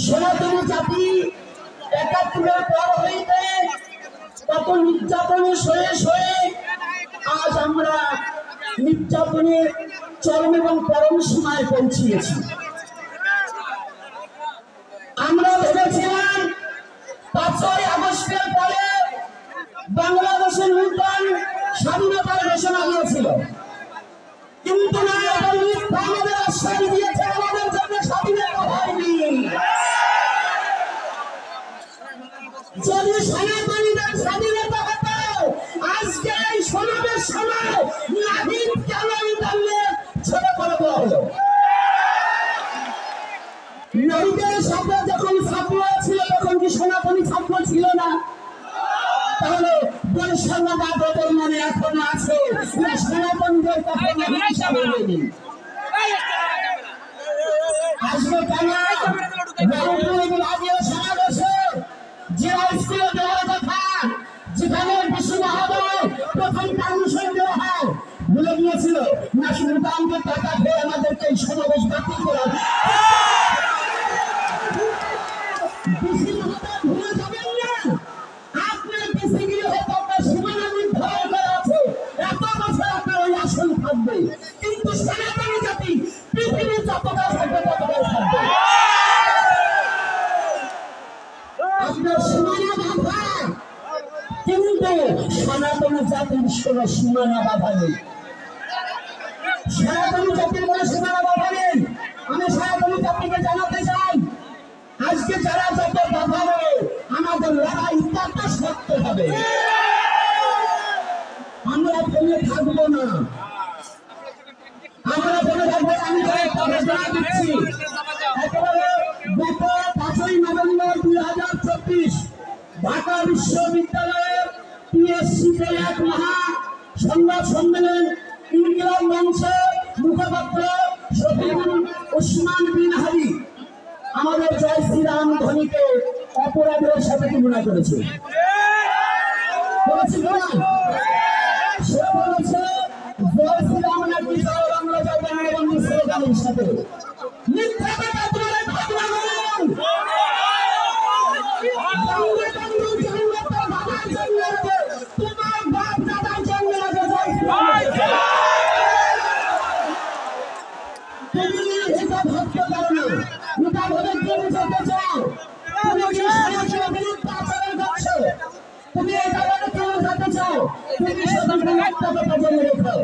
সনাতনী জাতি ৭১-এর পর হইতে কত নির্যাতনে সয়ে সয়ে আজ আমরা নির্যাতনের চরম এবং পরম সীমায় পৌঁছিয়েছি। আমরা ভেবেছিলাম ৫ই আগস্টের পরে বাংলাদেশের নূতন স্বাধীনতার ঘোষণা দিয়েছিল, কিন্তু না, আমাদের আশ্বাস দিয়েছে আমাদের জন্য স্বাধীনতা হয়নি। যদি সনাতনীদের স্বাধীনতা হতো আজকে এই সমাবেশ সময় নাহিদ কেন ইন্টারনেট ছেড়ে করে দেওয়া হলো? নাহিদের সাথে যখন ছাত্র ছিল তখন কি সনাতনী ছাত্র ছিল না? তাহলে বৈষম্যবাদ ওদের মনে এখনো আছে, সনাতনীদের কখনো হিসাবে নেই। আসবে কেন? আগেও সমাবেশে জেলা স্কুলে দেওয়ার কথা, যেখানে বিশ্ব মহাদয় প্রথম পারমিশন দেওয়া হয়, ভুলে গিয়েছিল না সুলতানকে টাকা খেয়ে আমাদেরকে এই সমাবেশ বাতিল করার। ভুলে যাবেন না, আপনার দেশে গিয়ে হয়তো আপনার সীমানা নির্ধারণ করা আছে, এত বছর আপনার ওই আসন থাকবে, কিন্তু সনাতনী জাতি পৃথিবীর যতটা থাকবে ততটাই থাকবে। আপনার সীমানা বাধা, কিন্তু সনাতনী জাতির কোন সীমানা বাধা নেই। সনাতনী জাতির কোন সীমানা বাধা নেই। আমি সনাতনী জাতিকে জানাতে চাই, আজকে যারা যত বাধা হবে আমাদের লড়াই তত শক্ত হবে। আমরা থেমে থাকবো না, আমরা থেমে থাকবো। আমি ঘোষণা দিচ্ছি, একেবারে গত ৫ই নভেম্বর ২০২৪ ঢাকা বিশ্ববিদ্যালয়ের পিএসসিতে এক মহা সংবাদ সম্মেলন, ইনকিলাব মঞ্চের মুখপাত্র শফিকুল ওসমান বিন হাদি আমাদের জয় শ্রীরাম ধ্বনিকে অপরাধের সাথে তুলনা করেছে। সে বলেছে জয় শ্রীরাম নাকি জয় বাংলা জয় বঙ্গবন্ধু স্লোগানের সাথে। মিথ্যা কথা, তোমার ভাবনা বলুন। তোমার বাপ দাদার জন্য জয় শ্রীরাম, তুমি এটা ভাবতে পারো না, এটা ভোটের জন্য যেতে চাও, তুমি সমাজের বিরুদ্ধে আচরণ করছো, তুমি এটা বলে কেউ যেতে চাও, তুমি স্বতন্ত্র একটা কথা জেনে রেখো,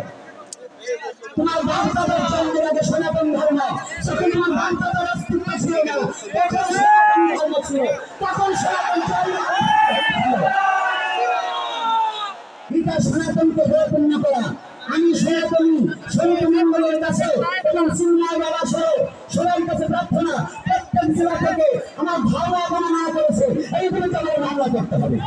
তোমার বাপ দাদার জন্য লাগে সনাতন ধর্ম, সেখানে তোমার বাপ দাদার অস্তিত্ব ছিল না, তখন সনাতন ধর্ম ছিল, তখন সনাতন ধর্ম। এটা সনাতনকে পরিপূর্ণ করা। আমি সনাতনী শহীদ মঙ্গলের কাছে এবং চিন্ময় বাবা সহ সবার কাছে প্রার্থনা, প্রত্যেক জেলা থেকে আমার ভাবনা গণনা করেছে এইগুলিতে আমার মামলা করতে হবে।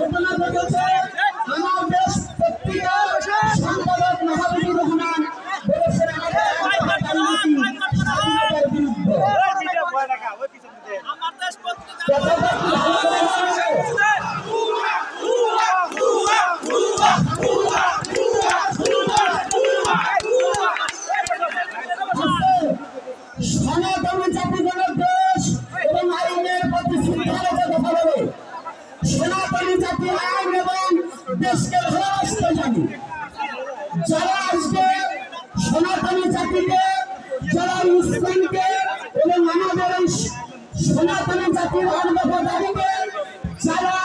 ঘটনা ঘটেছে, আমার দেশ পত্রিকা সম্পাদক মাহবুবুর রহমান বলেছেন আমাদের বিরুদ্ধে। সনাতনী জাতিগণের দেশ এবং আইনের প্রতি শ্রদ্ধার কথা বলে। সনাতনী জাতি আইন এবং দেশকে ভালোবাসতে জানি। যারা আজকে সনাতনী জাতিকে, যারা ইসলামকে এবং আমাদের সনাতনী জাতির অন্ধকারীকে যারা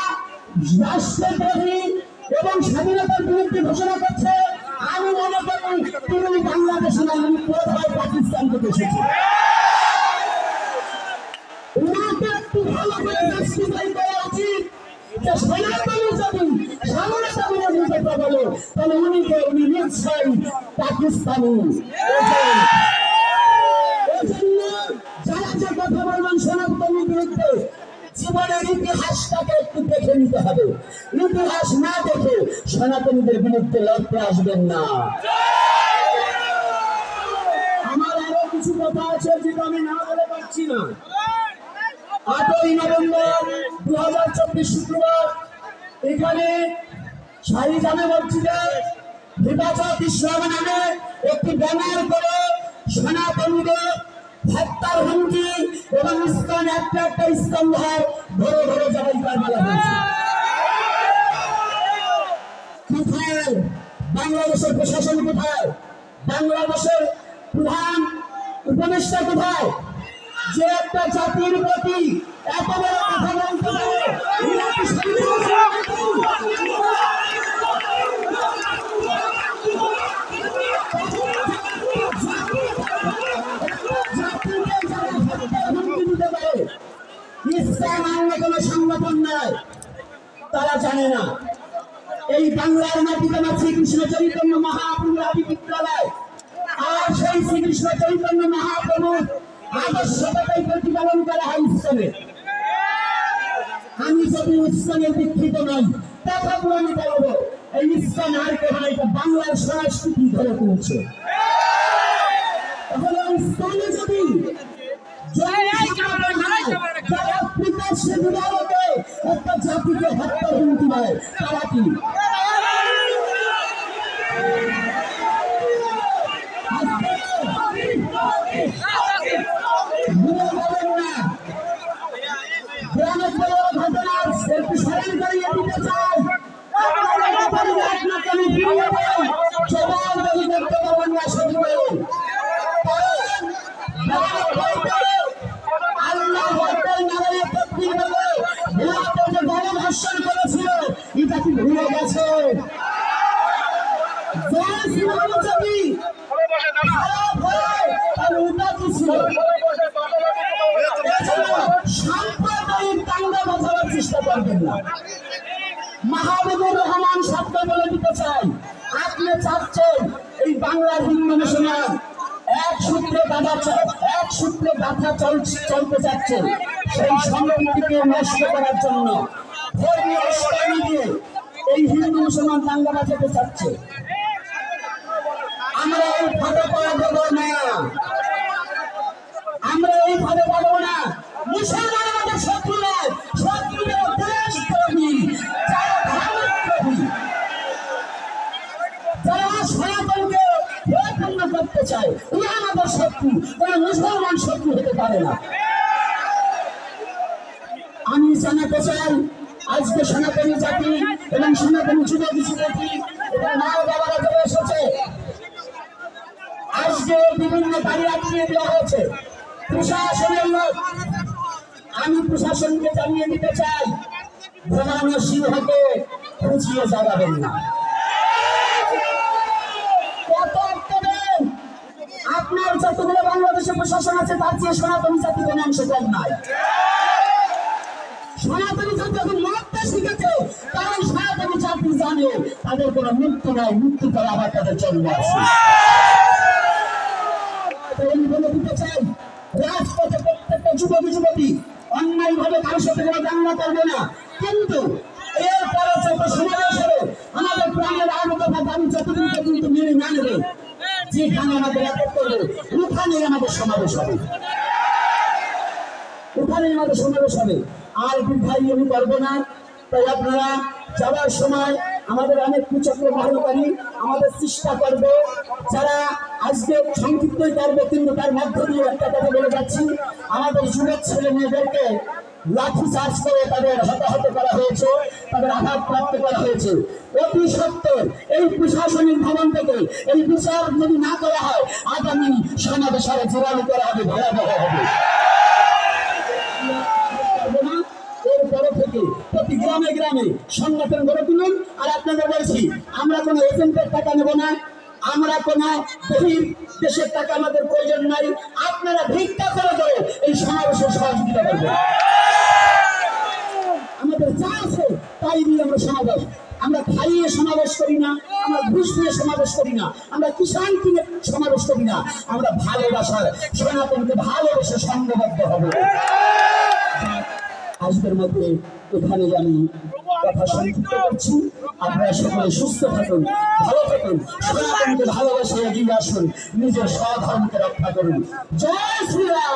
রাষ্ট্রদ্রোহী এবং স্বাধীনতার বিরুদ্ধে ঘোষণা করছে, আমি মনে করি তুমি বাংলাদেশে না, আমি কোথায় পাকিস্তান থেকে এসেছি। উনাকে একটু ভালো করে জাস্টিফাই করা উচিত যে সনাতনী যদি স্বাধীনতা বিরোধী কথা বলে তাহলে উনি নিশ্চয়ই পাকিস্তানি। এজন্য যারা যে কথা বলবেন সনাতনীর বিরুদ্ধে, জীবনের ইতিহাসটাকে একটু দেখে নিতে হবে। ইতিহাস না দেখে সনাতনীদের বিরুদ্ধে লড়তে আসবেন না। আমার আরো কিছু কথা আছে যেটা আমি না বলে পারছি না। 8ই নভেম্বর 2024 শুক্রবার এখানে শাহী জামে মসজিদে হেফাজত ইসলাম নামে একটি ব্যানার করে সনাতনীদের হত্যার হুমকি এবং ইসলাম একটা একটা স্তম্ভ ধরে ধরে জবাই কারবালা হয়েছে। কোথায় বাংলাদেশের প্রশাসন, কোথায় বাংলাদেশের প্রধান উপদেষ্টা, কোথায় যে একটা জাতির প্রতি এত বড় কথা বলতে পারে? ইসলাম অন্য কোন সংগঠন নয়, তারা জানে না। এই বাংলার মাটিতে আমার শ্রীকৃষ্ণ চৈতন্য মহাপ্রভু আদি বিদ্যালয়, আর সেই শ্রীকৃষ্ণ চৈতন্য মহাপ্রভুর আদর্শতাই প্রতিপালন করা হয় ইসলামে। আমি যদি ইসলামের দীক্ষিত নই, তথাপি আমি বলবো এই ইসলাম আর কেউ নয়, এটা বাংলার সংস্কৃতি ধরে তুলছে। তাহলে ইসলামে যদি একটা জাতিকে হত্যার হুমকি দেয়, তারা কি ঘটনার একটু স্মরণ করিয়ে দিতে চাই? গণধর্ষণ করেছিল, এটা কি ভুলে গেছে? সাম্প্রদায়িক দাঙ্গা বাঁধানোর চেষ্টা করবেন না। মাহবুবুর রহমান সাথে বলে দিতে চাই, আপনি চাচ্ছেন এই বাংলার হিন্দু মুসলমান এক সূত্রে গাথা চলতে চাচ্ছেন, সেই সম্প্রীতিকে নষ্ট করার জন্য ধর্মীয় উস্কানি দিয়ে এই হিন্দু মুসলমান দাঙ্গা বাঁচাতে চাচ্ছে। আমরা এই ফাঁদে পা দেব না, আমরা এই ফাঁদে পাবো না। মুসলমান আমাদের শত্রু নয়, শত্রুদের দেশ কর্মী, যারা সনাতনকে পরিপূর্ণ করতে চায়, ওরা আমাদের শত্রু, কোন মুসলমান শত্রু হতে পারে না। আমি জানাতে চাই, আজকে সনাতনী জাতি এবং সনাতনী যুবক যুবতী এবং মা বাবারা যারা এসেছে, আজকে বিভিন্ন বাড়ি আটকিয়ে দেওয়া হয়েছে প্রশাসনের লোক। আমি প্রশাসনকে জানিয়ে দিতে চাই, ভ্রমণ সিংহকে খুঁজিয়ে যাবেন না। আপনার যতগুলো বাংলাদেশের প্রশাসন আছে, তার চেয়ে সনাতনী জাতি কোনো অংশ কম নাই। সনাতনী জাতি যখন মরতে শিখেছে, কারণ সনাতনী জাতি জানে তাদের কোনো মৃত্যু নাই, মৃত্যু করে আবার তাদের জন্ম আছে। বলে দিতে চাই, রাজপথে প্রত্যেকটা যুবতী যুবতী অন্যায় ভাবে কারোর সাথে কোনো দাঙ্গা করবে না, কিন্তু এরপরে যত সমাবেশ হবে, আমাদের প্রাণের আলো কথা দাবি যতদিনকে কিন্তু মেনে না নেবে, যেখানে আমাদের এক করবে, ওখানেই আমাদের সমাবেশ হবে, ওখানেই আমাদের সমাবেশ হবে। আর বৃদ্ধাই আমি করবো না। তাই আপনারা যাওয়ার সময় আমাদের অনেক কুচক্র বহনকারী আমাদের চেষ্টা করবে, যারা আজকে সংক্ষিপ্তই করবে, কিন্তু তার মধ্য দিয়ে একটা কথা বলে যাচ্ছি, আমাদের যুবক ছেলে মেয়েদেরকে লাঠি চার্জ করে তাদের হতাহত করা হয়েছে, তাদের আঘাতপ্রাপ্ত করা হয়েছে। অতি সত্ত্বর এই প্রশাসনিক ভবন থেকে এই বিচার যদি না করা হয়, আগামী সমাবেশ আরো জোরালো করা হবে, ভয়াবহ হবে। এরপরে থেকে প্রতি গ্রামে গ্রামে সংগঠন গড়ে তুলুন। আর আপনাদের বলছি, আমরা কোনো এজেন্টের টাকা নেব না, আমরা কোনো দেশের টাকা আমাদের প্রয়োজন নাই। আপনারা ভিক্ষা করে দেবে এই সমাবেশের সহযোগিতা করবেন। আমাদের যা আছে তাই দিয়ে আমরা সমাবেশ, আমরা খাইয়ে সমাবেশ করি না, আমরা ঘুষ নিয়ে সমাবেশ করি না, আমরা কিষাণ কিনে সমাবেশ করি না, আমরা ভালোবাসার সনাতনকে ভালোবেসে সংঘবদ্ধ হবে। আজকের মধ্যে এখানে আমি কথা সংক্ষিপ্ত করছি। আপনারা সকলে সুস্থ থাকুন, ভালো থাকুন, সনাতনকে ভালোবাসে এগিয়ে আসুন, নিজের স্বধর্মকে রক্ষা করুন। জয় শ্রীরাম।